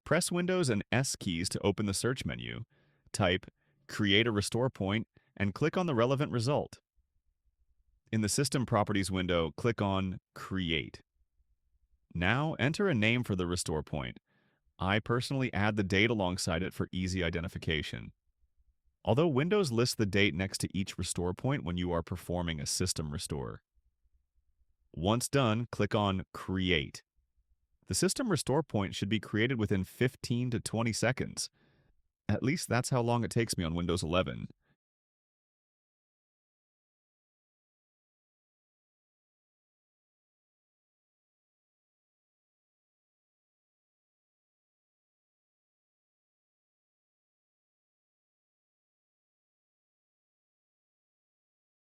Press Windows and S keys to open the search menu. Type Create a Restore Point and click on the relevant result. In the System Properties window, click on Create. Now enter a name for the restore point. I personally add the date alongside it for easy identification. Although Windows lists the date next to each restore point when you are performing a system restore. Once done, click on Create. The system restore point should be created within 15 to 20 seconds. At least that's how long it takes me on Windows 11.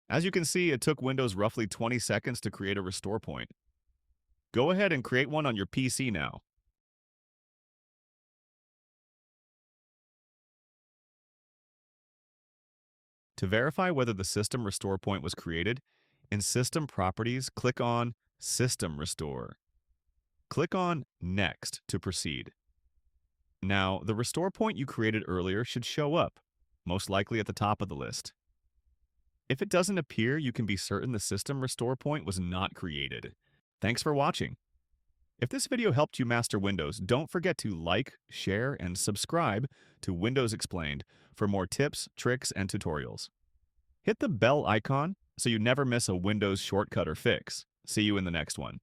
As you can see, it took Windows roughly 20 seconds to create a restore point. Go ahead and create one on your PC now. To verify whether the system restore point was created, in System Properties, click on System Restore. Click on Next to proceed. Now, the restore point you created earlier should show up, most likely at the top of the list. If it doesn't appear, you can be certain the system restore point was not created. Thanks for watching. If this video helped you master Windows, don't forget to like, share, and subscribe to Windows Explained for more tips, tricks, and tutorials. Hit the bell icon so you never miss a Windows shortcut or fix. See you in the next one.